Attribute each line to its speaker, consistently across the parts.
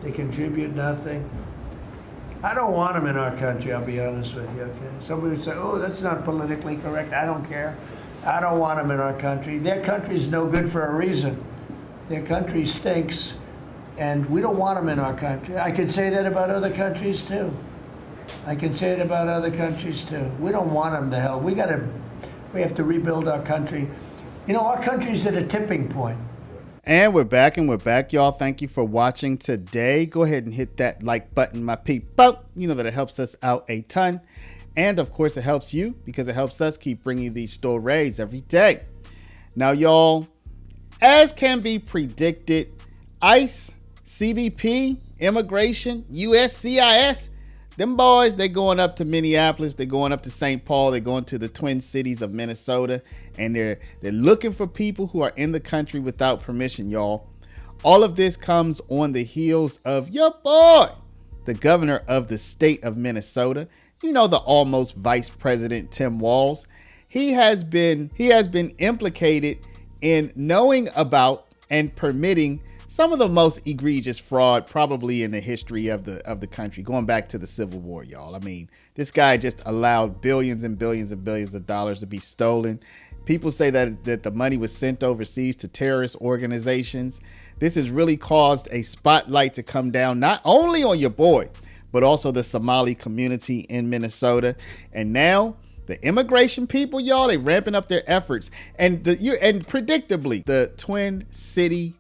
Speaker 1: They contribute nothing. I don't want them in our country, I'll be honest with you, okay? Somebody would say, oh, that's not politically correct. I don't care. I don't want them in our country. Their country's no good for a reason. Their country stinks, and we don't want them in our country. I could say that about other countries, too. I can say it about other countries, too. We don't want them to hell. We have to rebuild our country. You know, our country's at a tipping point.
Speaker 2: And we're back, y'all. Thank you for watching today. Go ahead and hit that like button, my people. You know that it helps us out a ton. And of course, it helps you because it helps us keep bringing these stories every day. Now, y'all, as can be predicted, ICE, CBP, immigration, USCIS, them boys, they going up to Minneapolis, they're going up to St. Paul, they're going to the Twin Cities of Minnesota, and they're looking for people who are in the country without permission, y'all. All of this comes on the heels of your boy, the governor of the state of Minnesota. You know, the almost vice president, Tim Walz. He has been implicated in knowing about and permitting some of the most egregious fraud probably in the history of the country, going back to the Civil War, y'all. I mean, this guy just allowed billions and billions and billions of dollars to be stolen. People say that the money was sent overseas to terrorist organizations. This has really caused a spotlight to come down not only on your boy, but also the Somali community in Minnesota. And now the immigration people, y'all, they ramping up their efforts. And predictably, the Twin City,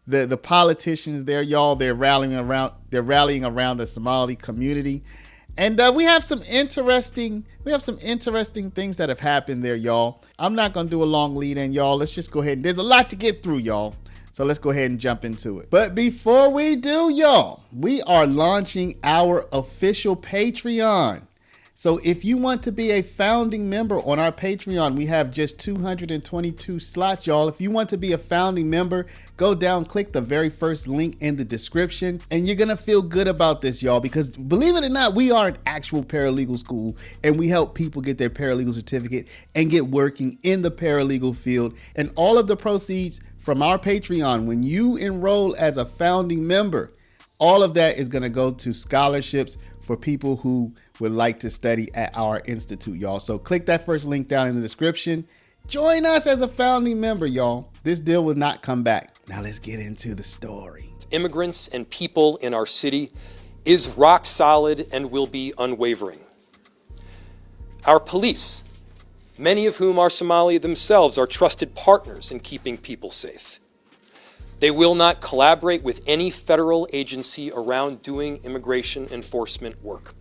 Speaker 2: the politicians there, y'all, they're rallying around the Somali community. And we have some interesting things that have happened there, y'all. I'm not gonna do a long lead in, y'all. Let's just go ahead, and there's a lot to get through, y'all. So let's go ahead and jump into it. But before we do, y'all, we are launching our official Patreon. So if you want to be a founding member on our Patreon, we have just 222 slots, y'all. If you want to be a founding member, go down, click the very first link in the description, and you're gonna feel good about this, y'all, because believe it or not, we are an actual paralegal school, and we help people get their paralegal certificate and get working in the paralegal field. And all of the proceeds from our Patreon, when you enroll as a founding member, all of that is gonna go to scholarships for people who would like to study at our institute, y'all. So click that first link down in the description. Join us as a founding member, y'all. This deal will not come back. Now let's get into the story.
Speaker 3: Immigrants and people in our city is rock solid and will be unwavering. Our police, many of whom are Somali themselves, are trusted partners in keeping people safe. They will not collaborate with any federal agency around doing immigration enforcement work.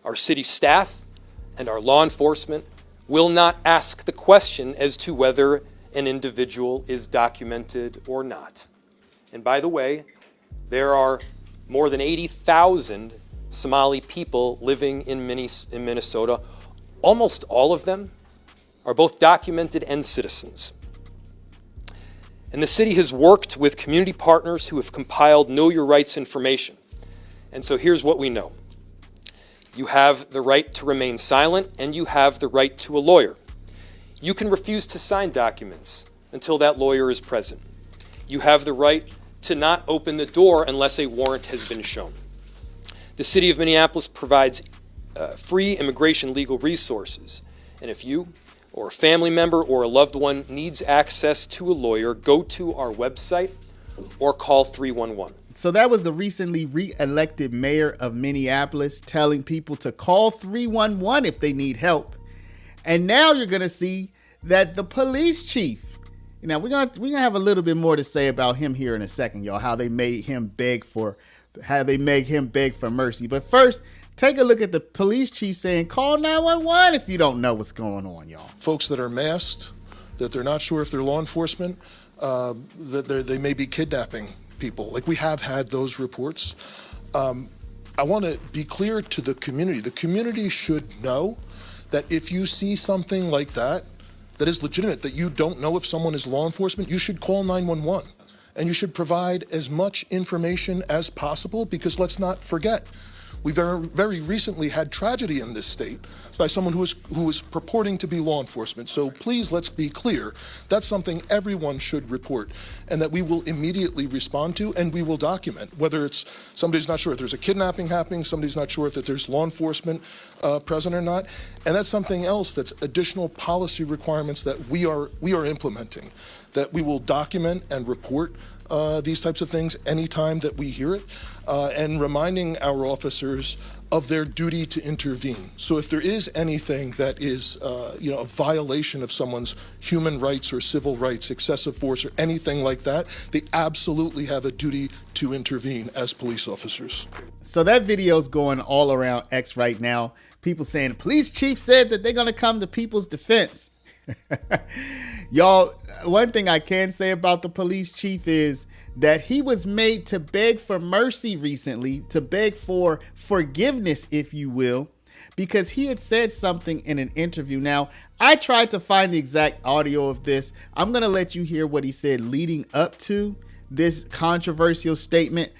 Speaker 3: Our city staff and our law enforcement will not ask the question as to whether an individual is documented or not. And by the way, there are more than 80,000 Somali people living in Minnesota. Almost all of them are both documented and citizens. And the city has worked with community partners who have compiled Know Your Rights information. And so here's what we know. You have the right to remain silent, and you have the right to a lawyer. You can refuse to sign documents until that lawyer is present. You have the right to not open the door unless a warrant has been shown. The city of Minneapolis provides free immigration legal resources. And if you or a family member or a loved one needs access to a lawyer, go to our website or call 311.
Speaker 2: So that was the recently re-elected mayor of Minneapolis telling people to call 311 if they need help. And now you're going to see that the police chief, we're gonna have a little bit more to say about him here in a second, y'all, how they made him beg for mercy. But first, take a look at the police chief saying, call 911 if you don't know what's going on, y'all.
Speaker 4: Folks that are masked, that they're not sure if they're law enforcement, that they may be kidnapping people. Like, we have had those reports. I want to be clear to the community. The community should know that if you see something like that is legitimate, that you don't know if someone is law enforcement, you should call 911. And you should provide as much information as possible, because let's not forget, We very recently had tragedy in this state by someone who was purporting to be law enforcement. So please, let's be clear. That's something everyone should report, and that we will immediately respond to, and we will document. Whether it's somebody's not sure if there's a kidnapping happening, somebody's not sure if that there's law enforcement present or not, and that's something else that's additional policy requirements that we are implementing, that we will document and report these types of things anytime that we hear it, and reminding our officers of their duty to intervene. So if there is anything that is, a violation of someone's human rights or civil rights, excessive force or anything like that, they absolutely have a duty to intervene as police officers.
Speaker 2: So that video's going all around X right now. People saying the police chief said that they're going to come to people's defense. Y'all, one thing I can say about the police chief is that he was made to beg for mercy recently, to beg for forgiveness, if you will, because he had said something in an interview. Now, I tried to find the exact audio of this. I'm going to let you hear what he said leading up to this controversial statement.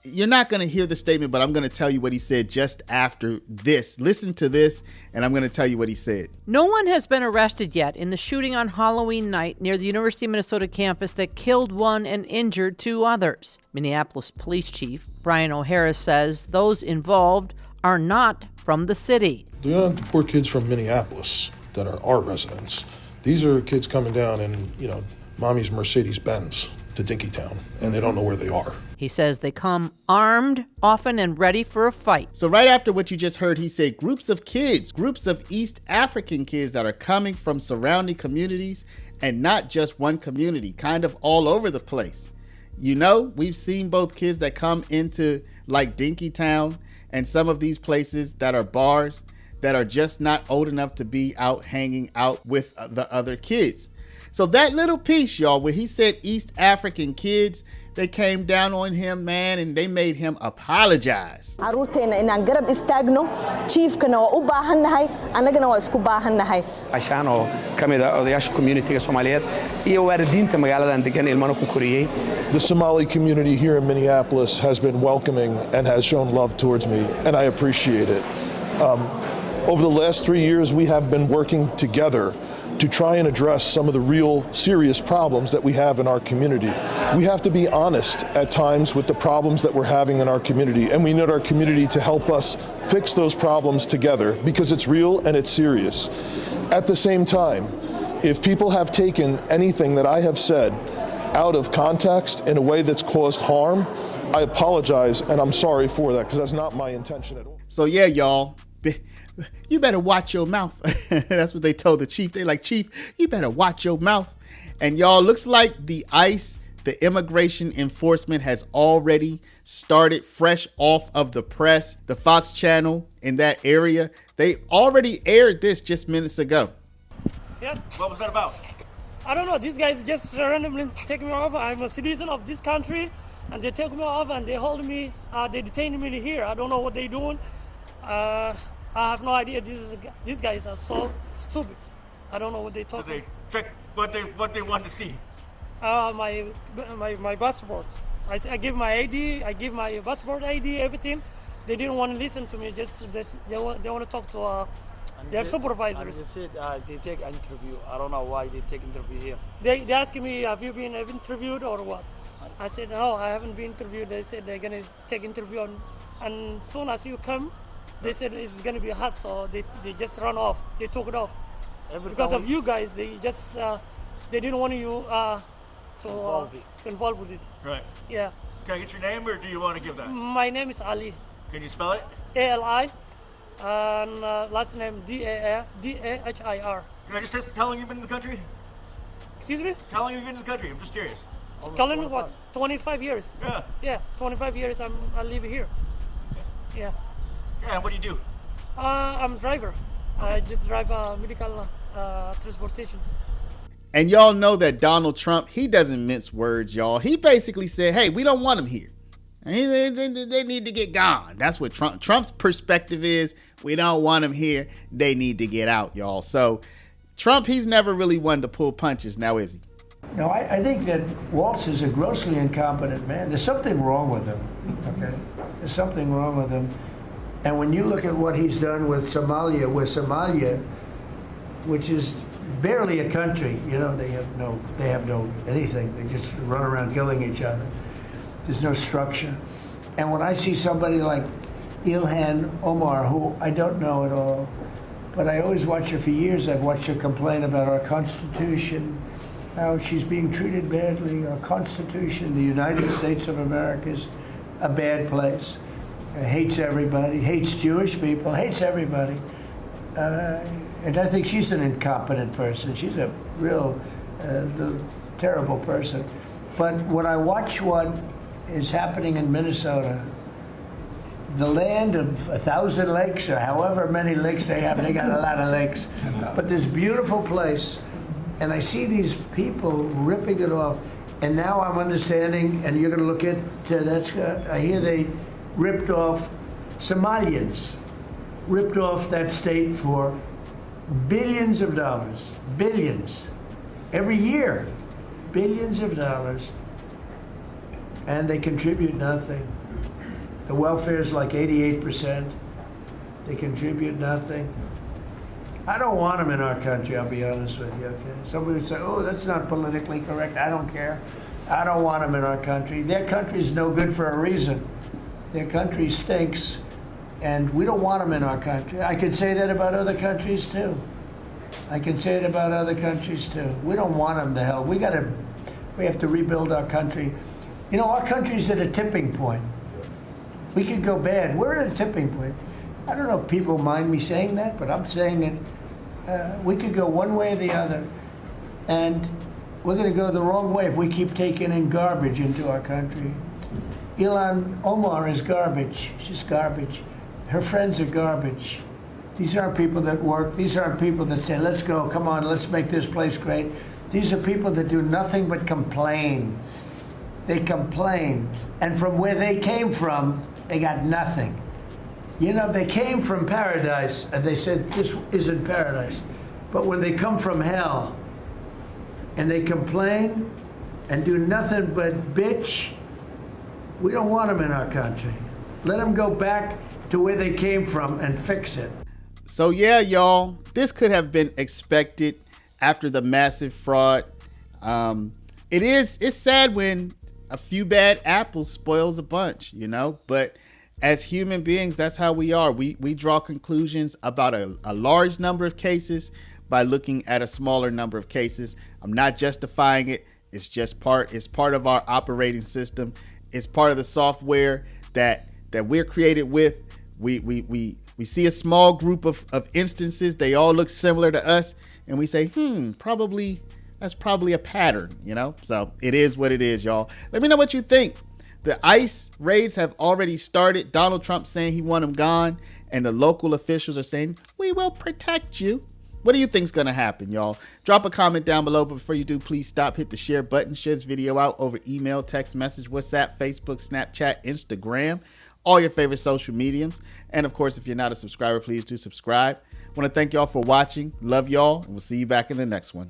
Speaker 2: You're not going to hear the statement, but I'm going to tell you what he said just after this. Listen to this, and I'm going to tell you what he said.
Speaker 5: No one has been arrested yet in the shooting on Halloween night near the University of Minnesota campus that killed one and injured two others. Minneapolis Police Chief Brian O'Hara says those involved are not from the city.
Speaker 6: They're not the poor kids from Minneapolis that are our residents. These are kids coming down in, mommy's Mercedes-Benz to Dinkytown, and they don't know where they are.
Speaker 5: He says they come armed, often, and ready for a fight.
Speaker 2: So right after what you just heard, he said groups of kids, groups of East African kids that are coming from surrounding communities, and not just one community, kind of all over the place. We've seen both kids that come into like Dinkytown and some of these places that are bars that are just not old enough to be out hanging out with the other kids. So that little piece, y'all, where he said East African kids, they came down on him, man, and they made him apologize.
Speaker 7: Caruurteena inaan garab istaagno, chiefkana waa u baahannahay, annagana waa isku baahannahay.
Speaker 8: Cashaan oo ka mid ah odayaasha community-ga Soomaaliyeed iyo waalidiinta magaaladan degan ilmana ku koriyay.
Speaker 6: The Somali community here in Minneapolis has been welcoming and has shown love towards me, and I appreciate it. Over the last 3 years, we have been working together to try and address some of the real serious problems that we have in our community. We have to be honest at times with the problems that we're having in our community, and we need our community to help us fix those problems together because it's real and it's serious. At the same time, if people have taken anything that I have said out of context in a way that's caused harm, I apologize and I'm sorry for that because that's not my intention at all.
Speaker 2: So yeah, y'all, you better watch your mouth. That's what they told the chief. They like, Chief, you better watch your mouth. And y'all, looks like the ICE, the immigration enforcement, has already started fresh off of the press. The Fox channel in that area, they already aired this just minutes ago.
Speaker 9: Yes.
Speaker 10: What was that about?
Speaker 9: I don't know. These guys just randomly take me off. I'm a citizen of this country, and they take me off and they hold me. They detain me here. I don't know what they're doing. I have no idea. These guys are so stupid. I don't know what they talk.
Speaker 10: They check what they want to see.
Speaker 9: My passport. I give my ID. I give my passport ID. Everything. They didn't want to listen to me. They want to talk to their supervisors.
Speaker 11: And they said they take an interview. I don't know why they take interview here.
Speaker 9: They asked me, have you been interviewed or what? I said no, I haven't been interviewed. They said they're gonna take interview and soon as you come. They said it's going to be hot, so they just run off. They took it off. Because of you guys, they just they didn't want you to involve with it.
Speaker 10: Right.
Speaker 9: Yeah.
Speaker 10: Can I get your name, or do you want to give that?
Speaker 9: My name is Ali.
Speaker 10: Can you spell it?
Speaker 9: Ali, and last name Dahir.
Speaker 10: Can I just tell him you've been in the country?
Speaker 9: Excuse me?
Speaker 10: Tell him you've been in the country. I'm just curious.
Speaker 9: Telling me what? 25 years.
Speaker 10: Yeah.
Speaker 9: Yeah, 25 years. I live here. Yeah.
Speaker 10: Yeah, what do you do?
Speaker 9: I'm a driver. I just drive medical transportations.
Speaker 2: And y'all know that Donald Trump, he doesn't mince words, y'all. He basically said, hey, we don't want them here. They need to get gone. That's what Trump's perspective is. We don't want them here. They need to get out, y'all. So Trump, he's never really one to pull punches now, is he?
Speaker 1: No, I think that Walz is a grossly incompetent man. There's something wrong with him, okay? There's something wrong with him. And when you look at what he's done with Somalia, which is barely a country, you know, they have no anything. They just run around killing each other. There's no structure. And when I see somebody like Ilhan Omar, who I don't know at all, but I always watch her for years. I've watched her complain about our Constitution, how she's being treated badly. Our Constitution, the United States of America, is a bad place. Hates everybody, hates Jewish people, hates everybody. And I think she's an incompetent person. She's a real terrible person. But when I watch what is happening in Minnesota, the land of 1,000 lakes, or however many lakes they have, they got a lot of lakes, but this beautiful place, and I see these people ripping it off, and now I'm understanding, and you're going to look at that's good. I hear they ripped off Somalians, ripped off that state for billions of dollars, billions, every year, billions of dollars, and they contribute nothing. The welfare is like 88%. They contribute nothing. I don't want them in our country, I'll be honest with you, okay? Somebody would say, oh, that's not politically correct. I don't care. I don't want them in our country. Their country's no good for a reason. Their country stinks, and we don't want them in our country. I could say that about other countries, too. I can say it about other countries, too. We don't want them to hell. We have to rebuild our country. You know, our country's at a tipping point. We could go bad. We're at a tipping point. I don't know if people mind me saying that, but I'm saying it. We could go one way or the other, and we're going to go the wrong way if we keep taking in garbage into our country. Ilhan Omar is garbage. She's garbage. Her friends are garbage. These aren't people that work. These aren't people that say, let's go, come on, let's make this place great. These are people that do nothing but complain. They complain. And from where they came from, they got nothing. You know, they came from paradise, and they said, this isn't paradise. But when they come from hell, and they complain, and do nothing but bitch, we don't want them in our country. Let them go back to where they came from and fix it.
Speaker 2: So yeah, y'all, this could have been expected after the massive fraud. It's sad when a few bad apples spoils a bunch, you know, but as human beings, that's how we are. We draw conclusions about a large number of cases by looking at a smaller number of cases. I'm not justifying it. It's just part of our operating system. It's part of the software that we're created with. We see a small group of instances. They all look similar to us, and we say, that's probably a pattern, you know? So it is what it is, y'all. Let me know what you think. The ICE raids have already started. Donald Trump saying he want them gone, and the local officials are saying, we will protect you. What do you think is going to happen, y'all? Drop a comment down below, but before you do, please stop, hit the share button, share this video out over email, text message, WhatsApp, Facebook, Snapchat, Instagram, all your favorite social mediums. And of course, if you're not a subscriber, please do subscribe. I want to thank y'all for watching. Love y'all, and we'll see you back in the next one.